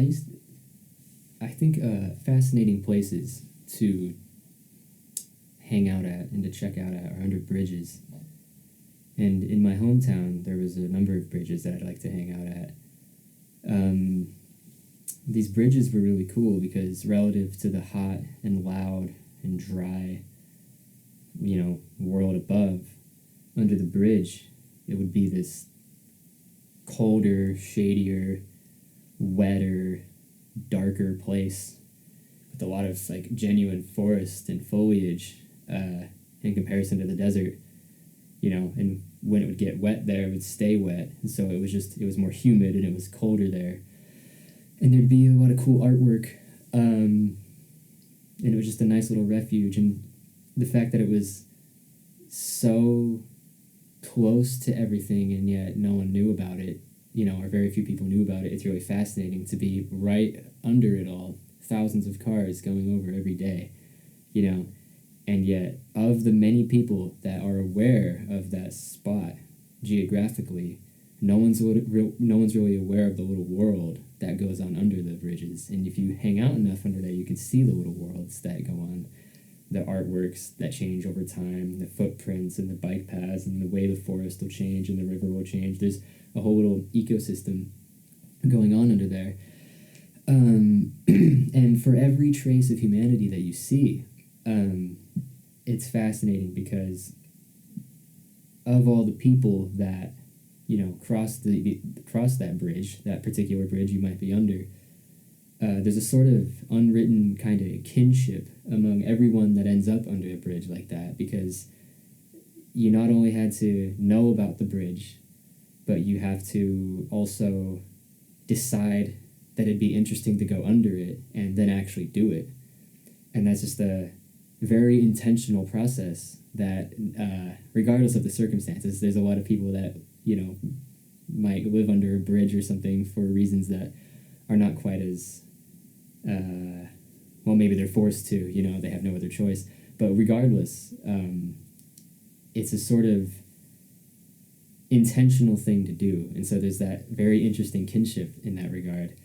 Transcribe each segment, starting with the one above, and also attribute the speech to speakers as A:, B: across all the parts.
A: used I think fascinating places to hang out at and to check out at are under bridges. And in my hometown, there was a number of bridges that I'd like to hang out at. These bridges were really cool because relative to the hot and loud and dry, world above, under the bridge, it would be this colder, shadier, wetter, darker place with a lot of like genuine forest and foliage in comparison to the desert, and when it would get wet there, it would stay wet, and so it was more humid and it was colder there, and there'd be a lot of cool artwork, and it was just a nice little refuge, and the fact that it was so close to everything and yet no one knew about it, or very few people knew about it. It's really fascinating to be right under it all, thousands of cars going over every day, and yet of the many people that are aware of that spot geographically, no one's really aware of the little world that goes on under the bridges. And if you hang out enough under there, you can see the little worlds that go on, the artworks that change over time, the footprints and the bike paths and the way the forest will change and the river will change. There's a whole little ecosystem going on under there. And for every trace of humanity that you see, it's fascinating because of all the people that, cross that bridge, that particular bridge you might be under, there's a sort of unwritten kind of kinship among everyone that ends up under a bridge like that, because you not only had to know about the bridge, but you have to also decide that it'd be interesting to go under it and then actually do it. And that's just a very intentional process that, regardless of the circumstances, there's a lot of people that, might live under a bridge or something for reasons that are not quite as, maybe they're forced to, they have no other choice. But regardless, it's a sort of intentional thing to do. And so there's that very interesting kinship in that regard.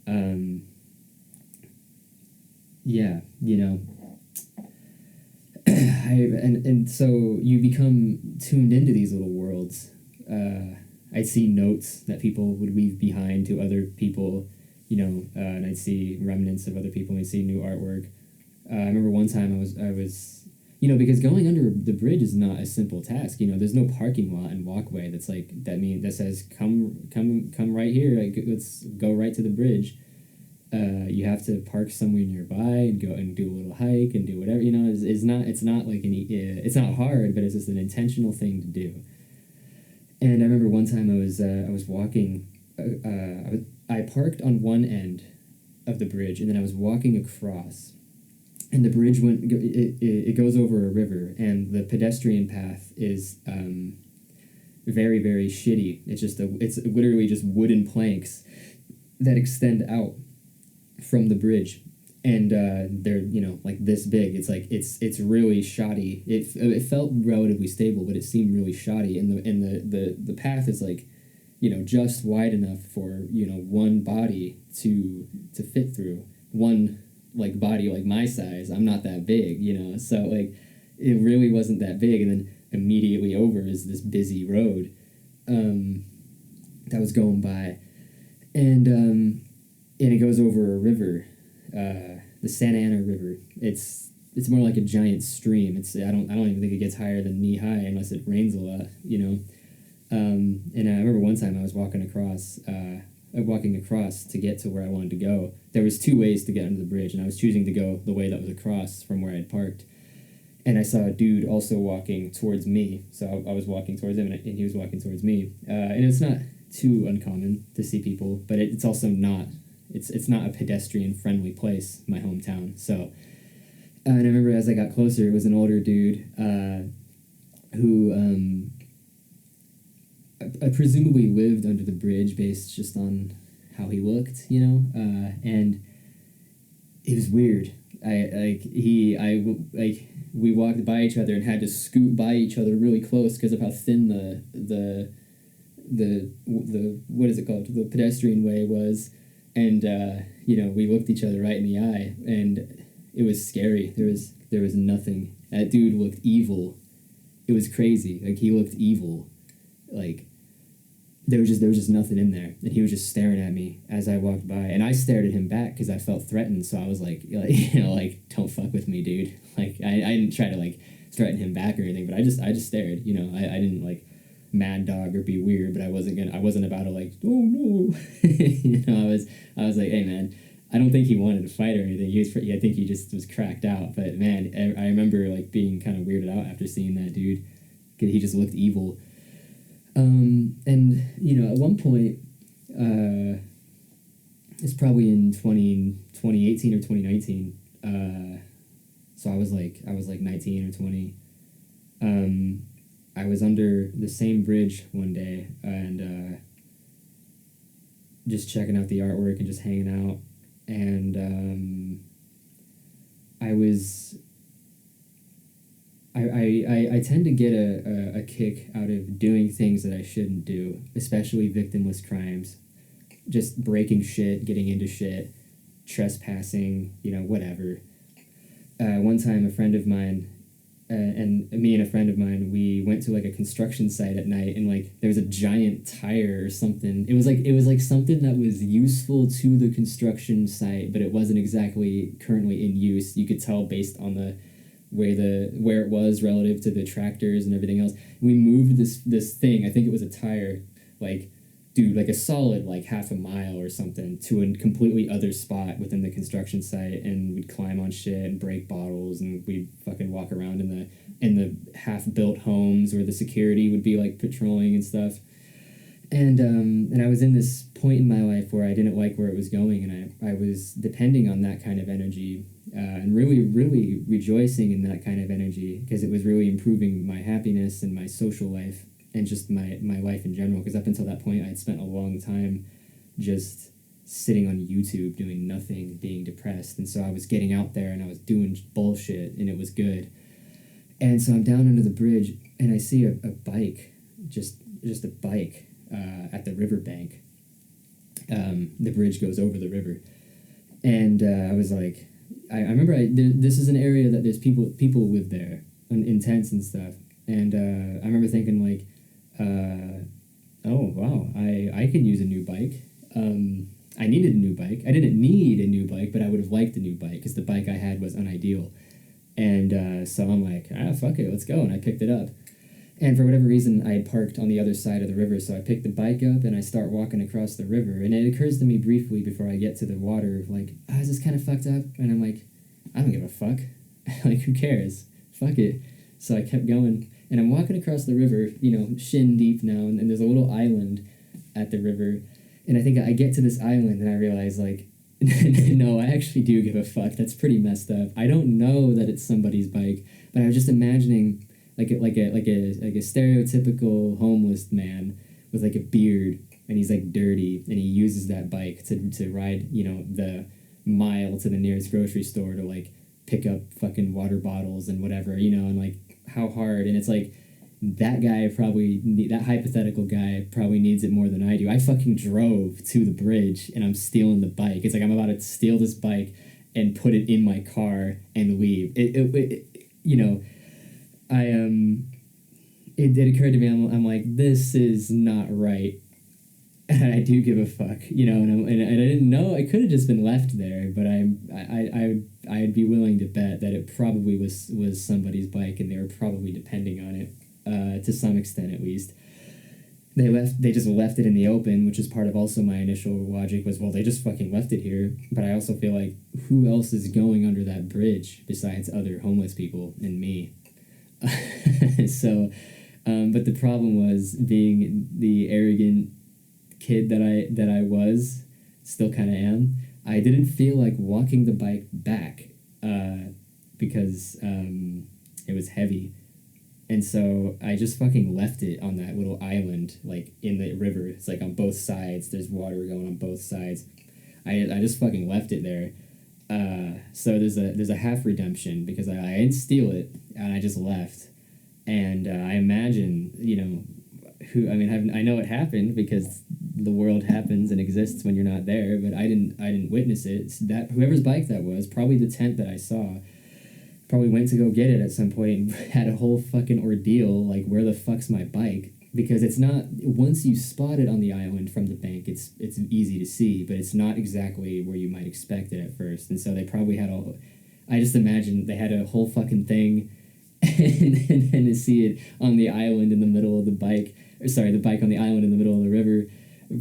A: And so you become tuned into these little worlds. I'd see notes that people would leave behind to other people, and I'd see remnants of other people, and I'd see new artwork. I remember one time I was because going under the bridge is not a simple task. There's no parking lot and walkway that says come right here. Let's go right to the bridge. You have to park somewhere nearby and go and do a little hike and do whatever. It's not hard, but it's just an intentional thing to do. And I remember one time I was walking. I parked on one end of the bridge, and then I was walking across. And the bridge it goes over a river, and the pedestrian path is very, very shitty. It's literally just wooden planks that extend out from the bridge, and they're like this big. It's really shoddy. It felt relatively stable, but it seemed really shoddy. And the path is just wide enough for one body to fit through. One body my size. I'm not that big, so it really wasn't that big. And then immediately over is this busy road that was going by, and it goes over a river, the Santa Ana River. It's more like a giant stream. I don't even think it gets higher than knee high unless it rains a lot, And I remember one time I was walking across to get to where I wanted to go. There was two ways to get under the bridge, and I was choosing to go the way that was across from where I had parked. And I saw a dude also walking towards me, so I was walking towards him, and he was walking towards me. And it's not too uncommon to see people, but it's also not. It's not a pedestrian-friendly place, my hometown. So, and I remember as I got closer, it was an older dude who I presumably lived under the bridge based just on how he looked, and it was weird. We walked by each other and had to scoot by each other really close because of how thin the what is it called, the pedestrian way was, And we looked each other right in the eye, and it was scary. There was nothing. That dude looked evil. It was crazy. Like, he looked evil. Like, there was just nothing in there, and he was just staring at me as I walked by, and I stared at him back because I felt threatened. So I was like, like, don't fuck with me, dude. Like, I didn't try to like threaten him back or anything, but I just stared. I didn't like mad dog or be weird, but I wasn't about to like, oh no. I was like, hey man, I don't think he wanted to fight or anything. I think he just was cracked out. But man, I remember like being kind of weirded out after seeing that dude. 'Cause he just looked evil. And at one point, it's probably in 2018 or 2019. So I was like 19 or 20. I was under the same bridge one day, and just checking out the artwork and just hanging out, and I tend to get a kick out of doing things that I shouldn't do, especially victimless crimes. Just breaking shit, getting into shit, trespassing, whatever. One time, a friend of mine, and me and a friend of mine, we went to like a construction site at night, and like there was a giant tire or something. It was like something that was useful to the construction site, but it wasn't exactly currently in use. You could tell based on the where it was relative to the tractors and everything else. We moved this thing. I think it was a tire, like, dude, like a solid like half a mile or something to a completely other spot within the construction site, and we'd climb on shit and break bottles, and we'd fucking walk around in the half built homes where the security would be like patrolling and stuff. And I was in this point in my life where I didn't like where it was going, and I was depending on that kind of energy, and really, really rejoicing in that kind of energy, because it was really improving my happiness and my social life and just my life in general. Because up until that point, I'd spent a long time just sitting on YouTube doing nothing, being depressed. And so I was getting out there and I was doing bullshit, and it was good. And so I'm down under the bridge, and I see a bike, just a bike at the riverbank. The bridge goes over the river, and I was like, I remember this is an area that there's people live there in tents and stuff, and I remember thinking like, oh wow, I could use a new bike. I needed a new bike. I didn't need a new bike, but I would have liked a new bike because the bike I had was unideal. And so I'm like, fuck it, let's go. And I picked it up. And for whatever reason, I had parked on the other side of the river, so I picked the bike up and I start walking across the river. And it occurs to me briefly before I get to the water, like, is this kind of fucked up? And I'm like, I don't give a fuck. Like, who cares? Fuck it. So I kept going, and I'm walking across the river, shin deep now, and there's a little island at the river. And I think I get to this island, and I realize, like, no, I actually do give a fuck. That's pretty messed up. I don't know that it's somebody's bike, but I was just imagining like a stereotypical homeless man with like a beard, and he's like dirty, and he uses that bike to ride, the mile to the nearest grocery store to like pick up fucking water bottles and whatever, and like how hard. And it's like, that hypothetical guy probably needs it more than I do. I fucking drove to the bridge, and I'm stealing the bike. It's like I'm about to steal this bike and put it in my car and leave. It occurred to me, I'm like, this is not right. And I do give a fuck, and I didn't know. I could have just been left there, but I'd be willing to bet that it probably was somebody's bike, and they were probably depending on it, to some extent at least. They just left it in the open, which is part of also my initial logic was, well, they just fucking left it here. But I also feel like, who else is going under that bridge besides other homeless people and me? So, but the problem was, being the arrogant kid that I was, still kind of am, I didn't feel like walking the bike back, because it was heavy. And so I just fucking left it on that little island, like in the river. It's like on both sides. There's water going on both sides. I just fucking left it there. So there's a half redemption, because I didn't steal it, and I just left. And I imagine, who I mean I know it happened because the world happens and exists when you're not there, but I didn't witness it. It's that whoever's bike that was, probably the tent that I saw, probably went to go get it at some point and had a whole fucking ordeal like, where the fuck's my bike? Because it's not, once you spot it on the island from the bank, it's easy to see, but it's not exactly where you might expect it at first. And so they probably had all, I just imagine they had a whole fucking thing, and then to see it on the island in the middle of the bike, or sorry, the bike on the island in the middle of the river,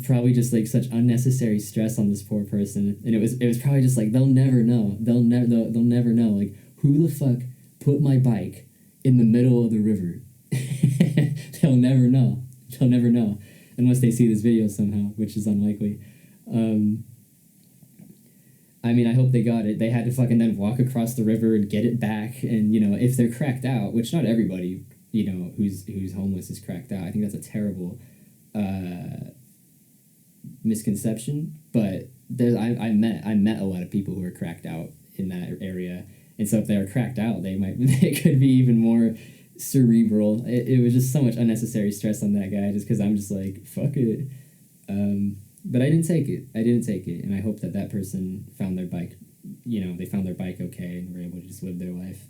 A: probably just like such unnecessary stress on this poor person. And it was probably just like, they'll never know, they'll never know, like, who the fuck put my bike in the middle of the river? They'll never know. They'll never know unless they see this video somehow, which is unlikely. I mean, I hope they got it. They had to fucking then walk across the river and get it back. And, you know, if they're cracked out, which not everybody, you know, who's homeless is cracked out. I think that's a terrible misconception. But I met a lot of people who are cracked out in that area. And so if they're cracked out, they could be even more cerebral. It was just so much unnecessary stress on that guy, just because I'm just like, fuck it. But I didn't take it. And I hope that person found their bike, you know, they found their bike okay and were able to just live their life.